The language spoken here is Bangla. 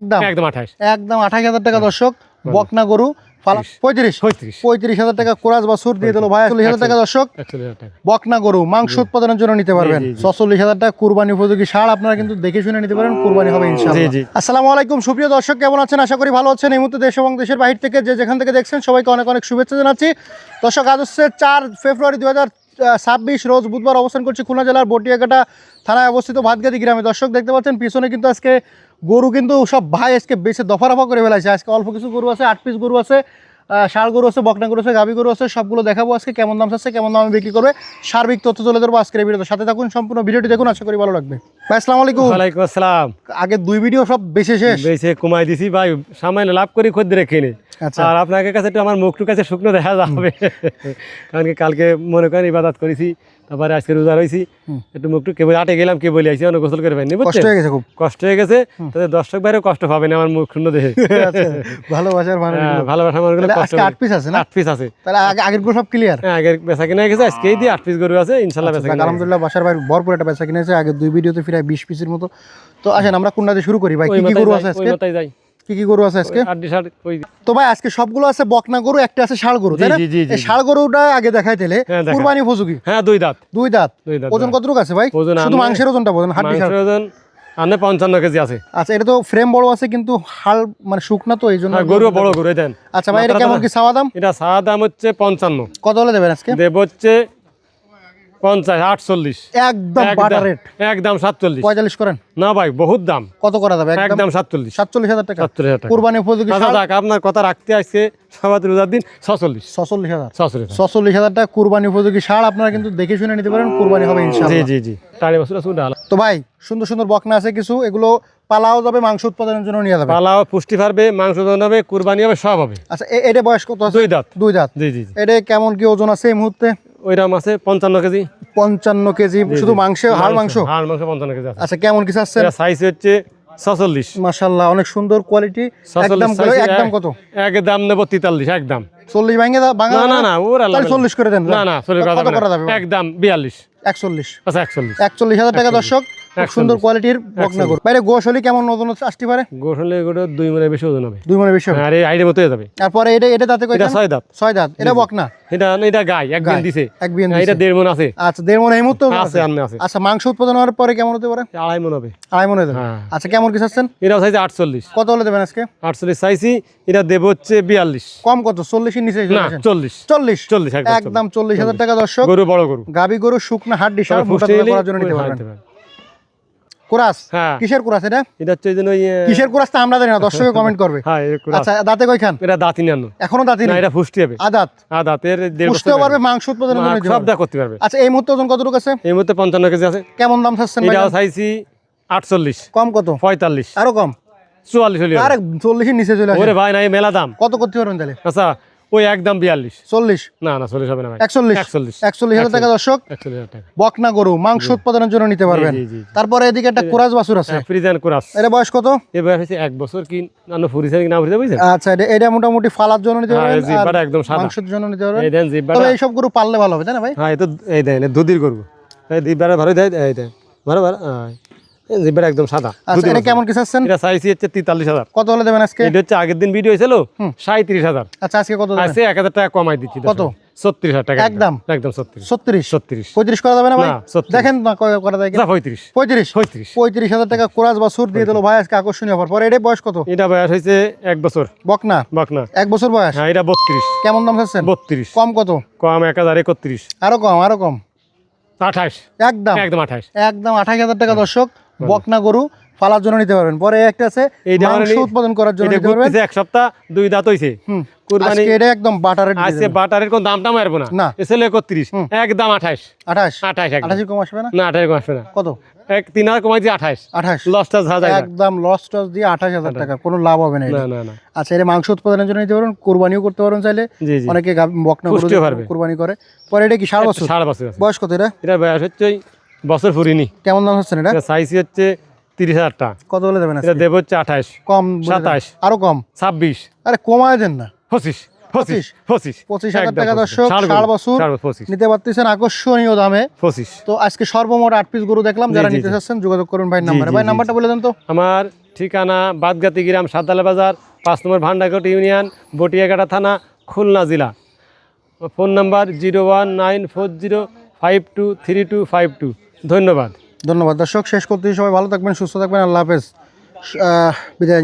একদম 28,000 টাকা দর্শক। বকনা গরু 35,000 টাকা কোরাস বাছুর দিয়ে দিল ভাই। 40,000 টাকা দর্শক। বকনা গরু মাংস উৎপাদনের জন্য নিতে পারবেন। 46,000 টাকা কুরবানি উপযোগী ষাঁড়, আপনারা কিন্তু দেখে শুনে নিতে পারেন, কুরবানি হবে ইনশাআল্লাহ। আসসালামু আলাইকুম সুপ্রিয় দর্শক, কেমন আছেন? আশা করি ভালো আছেন। এই মুহূর্তে দেশ এবং দেশের বাইরে থেকে যে যেখান থেকে দেখছেন সবাইকে অনেক অনেক শুভেচ্ছা জানাচ্ছি। দর্শক, আজ হচ্ছে 4 ফেব্রুয়ারি 2026 রোজ বুধবার। অবস্থান করছি খুলনা জেলার বটিয়াঘাটা থানায় অবস্থিত ভাতগাদি গ্রামে। দর্শক দেখতে পাচ্ছেন পিছনে কিন্তু আজকে গরু কিন্তু সব ভাই আজকে বেশি দফা রফা করে ফেলাইছে। আজকে অল্প কিছু গরু আছে, 8 পিস গরু আছে, ষাঁড় গরু আছে, বকনা গরু আছে, গাভী গরু আছে, সবগুলো দেখাবো আজকে। কেমন দাম আছে, কেমন দামে বিক্রি করবে, সার্বিক তথ্য তুলে ধরবো আজকের এই ভিডিওতে। সাথে থাকুন, সম্পূর্ণ ভিডিওটি দেখুন, আশা করি ভালো লাগবে। ভাই আসসালামু আলাইকুম। ওয়ালাইকুম আসসালাম। আগে 2 ভিডিও সব বেশি শেষ বেশি কমাই দিছি ভাই, সামান্য লাভ করি খদ্দের কিনে। আচ্ছা। আর আপনাকে কাছে একটু আমার মুখটুক কাছে শুকনো দেখা যাবে, কারণ কি কালকে মনে করেন ইবাদত করেছি, তারপরে আজকে রোজা রয়েছি, একটু মুখটুক কে বলে আটে গেলাম, কে বলে আইসি অনেক গোসল করে পাইনি, কষ্ট হয়ে গেছে, খুব কষ্ট হয়ে গেছে। তাদের দর্শক বাইরেও কষ্ট পাবে না আমার মুখ শূন্য দেখে। ভালোবাসার মানুষ, ভালোবাসার মানুষগুলো কষ্ট। আজকে 8 পিস আছে না? 8 পিস আছে। তাহলে আগের গরু সব ক্লিয়ার? হ্যাঁ, আগের বেচা কিনা গেছে, আজকেই দিয়ে 8 পিস গরু আছে ইনশাআল্লাহ বেচা কিনা। আলহামদুলিল্লাহ, বাসার ভাই ভরপুর একটা বেচা কিনেছে। আগে 2 ভিডিওতে প্রায় 20 পিসের মতো। তো আসেন আমরা কোনটাতে শুরু করি ভাই? কি কি গরু আছে আজকে? কি কি গরু আছে আজকে? তো ভাই আজকে সবগুলো আছে বকনা গরু, একটা আছে ষাঁড় গরু, তাই না? এই ষাঁড় গরুটা আগে দেখাই দিলে কুরবানি উপযোগী। হ্যাঁ, 2 দাঁত। ওজন কতটুকু আছে ভাই? শুধু মাংসের ওজনটা বলেন, হাড় বিশাল ওজন আনে 55 কেজি আছে। আচ্ছা, এটা তো ফ্রেম বড় আছে কিন্তু হাল মানে শুকনা, তো এইজন্য গরু বড় গরু দেন। আচ্ছা ভাই, এটা কেমন কি চাওয়া দাম? এটা চাওয়া দাম হচ্ছে 55। কত হলে দেবেন আজকে? দেব হচ্ছে 50, 48 একদম বাটার রেট। একদম 47। 45 করেন না ভাই, বহুত দাম। কত করা যাবে? একদম 47। 47,000 টাকা 47,000 টাকা কুরবানি উপযোগী। আপনার কথা রাখতে আসছে সবাই রোজার দিন 46। 46,000 টাকা কুরবানি উপযোগী ষাঁড়, আপনারা কিন্তু দেখে শুনে নিতে পারেন, কুরবানি হবে ইনশাআল্লাহ। জি জি জি, টাড়ি বছর আছে ডাল। তো ভাই সুন্দর সুন্দর বকনা আছে কিছু, এগুলো পালাও যাবে, মাংস উৎপাদনের জন্য নিয়ে যাবে। পালাও পুষ্টি পারবে, মাংস হবে, কুরবানি হবে, সব হবে। আচ্ছা, এটা বয়স কত আছে? 2 দাঁত। 2 দাঁত। জি জি জি। এটা কেমন কি ওজন আছে এই মুহূর্তে? ওইরকম আছে 55 কেজি। 55 কেজি শুধু মাংস, হাড় মাংস? হাড় মাংস 55 কেজি আছে। আচ্ছা, কেমন কিছু আছে? সাইজ হচ্ছে 46। মাশাআল্লাহ, অনেক সুন্দর কোয়ালিটি। একদম কত? একদম নেব 43। একদম 40 ভাঙে দাও? না না না, ওরা 40 করে দেন। না না, 40 করা যাবে। একদম 42। 41। আচ্ছা, 41। 41,000 টাকা দর্শক, খুব সুন্দর কোয়ালিটির বকনা গরু। বাইরে গোশালি কেমন ওজন আসতে পারে? গোশালি গরু 2 মণের বেশি ওজন হবে। 2 মণের বেশি হবে। আর এই আইডিয়া মতো হয়ে যাবে। তারপরে এটা দাঁতে কয়টা? এটা 6 দাঁত। 6 দাঁত। এটা বকনা? এটা গাই এক বিন দিছে। এক বিন দিছে। এটা 1.5 মণ আছে। আচ্ছা, 1.5 মণ এই মুহূর্তে আছে, আমনে আছে। আচ্ছা, মাংস উৎপাদন হওয়ার পরে কেমন হতে পারে? 2.5 মণ হবে। 2.5 মণ হবে। আচ্ছা, কেমন কি চাচ্ছেন? এটা চাইছে 48। কত হলে দেবেন আজকে? 48 চাইছি, এটা দেব হচ্ছে 42। কম কত? 40 এর নিচে? না, 40। 40 একদম 40,000 টাকা দর্শক। গরু বড় গরু, গাবি গরু, শুকনা হাড় সব মোটা করার জন্য নিতে পারবেন। কোরাস? কিসের কোরাস এটা? এটা হচ্ছে যেন কিসের কোরাস তা আমরা জানি না, দর্শকে কমেন্ট করবে। হ্যাঁ, এই কোরাস। আচ্ছা, দাঁতে কয়খান? এটা দাঁতই না, এখনো দাঁতই না, না। এটা ফুষ্টি হবে। আদাত? আদাতের 1.5 বছর পুষতেও পারবে, মাংস উৎপাদনের জন্য নিতে সব পারবে। দা করতে পারবে। আচ্ছা, এই মুহূর্তে ওজন কতটুকু আছে? এই মুহূর্তে 55 কেজি আছে। কেমন দাম চাচ্ছেন ভাই? এটা চাইছি 48। কম কত? 45। আরো কম? 44 হলো। আরে 40 এর নিচে চলে আসে। ওরে ভাই, না, এই মেলা দাম। কত করতে পারবেন তাহলে? আচ্ছা, ওই একদম 42। 40? না না, 40 হবে না ভাই। 41,000 টাকা দর্শক। 41,000 টাকা বকনা গরু মাংস উৎপাদনের জন্য নিতে পারবেন। তারপরে এদিকে একটা কোরাস বাছুর আছে। Friesian chorus. এর বয়স কত? এর বয়স হচ্ছে 1 বছর। কি না ফুরিছে কি না ফুরিছে বুঝছেন? আচ্ছা, এটা মোটামুটি ফালার জন্য নিতে পারবেন, জিব্বাটা একদম সাদা, মাংসের জন্য নিতে পারবেন। এই দেন জিব্বাটা। তবে এই সব গরু পাললে ভালো হবে, তাই না ভাই? হ্যাঁ, এই তো এই দেন দুধের গরু, এই জিব্বাটা ভালো দেয়, এই দেন ভালো ভালো, এই জিব্বাটা একদম সাদা। আচ্ছা, এটা কেমন কি চাচ্ছেন? এটা চাইছি হচ্ছে 43,000। কত হলে দেবেন আজকে? এটা হচ্ছে আগের দিন ভিডিও হয়েছিল 37,000। আচ্ছা, আজকে কত দেবেন? আজকে 1,000 টাকা কমাই দিচ্ছি। কত? 36,000 টাকা একদম? একদম 36। 35 করা যাবে না ভাই? না, 36। দেখেন না করা যায় কিনা। 35,000 টাকা কোরাস বাছুর দিয়ে দিল ভাই আজকে আকর্ষণীয় অফার। পরে এটা বয়স কত? এটা বয়স হয়েছে 1 বছর। বকনা? 1 বছর বয়স। হ্যাঁ, এটা 32। কেমন দাম চাচ্ছেন? 32। কম কত? কম 1,031। আরো কম? 28। একদম 28। একদম 28,000 টাকা দর্শক। বকনা গরু ফালার জন্য নিতে পারবেন। পরে একটা আছে মাংস উৎপাদন করার জন্য নিতে পারবেন। 1 সপ্তাহ 2 দাঁত হইছে। কুরবানি আজকে এটা একদম বাটার রেট। আজকে বাটারের কোন দামটা মারবো না। না, এসেলে 31। একদম 28। 28 কম আসবে না? না, 28 কম আসবে না। কত? 3,000 কমাই দিয়ে 28। লসটা যা যায় একদম লস টস দিয়ে 28,000 টাকা, কোনো লাভ হবে না। না না না। আচ্ছা, এটা মাংস উৎপাদনের জন্য নিতে পারবেন, কুরবানিও করতে পারবেন চাইলে। অনেকে বকনা গরু কুরবানি করে। পরে এটা কি 7 বছর? 7 বছর। বয়স কত এটা? এটা বয়স হচ্ছে বছর ফুরিনি। কেমন দাম হচ্ছে এটা? সাইজ হচ্ছে 30,000 টাকা। কত বলে দেবেন? এটা দেব হচ্ছে 28। কম? 27। আরো কম? 26। আরে কমায় দেন না। 25,000 টাকা দর্শক। 7 বছর নিতে পারতেছেন আকর্ষণীয় দামে। 25। তো আজকে সর্বমোট 8 পিস গরু দেখলাম। যারা নিতে চাচ্ছেন যোগাযোগ করুন ভাই নাম্বারে। ভাই নাম্বারটা বলে দেন তো। আমার ঠিকানা বাদগাতি গ্রাম সাদালা বাজার 5 নম্বর ভান্ডারকোট ইউনিয়ন বটিয়াঘাটা থানা খুলনা জেলা। Phone number 01940523252। ধন্যবাদ। ধন্যবাদ দর্শক, শেষ করতে সবাই ভালো থাকবেন, সুস্থ থাকবেন, আল্লাহ হাফেজ। বিদায়।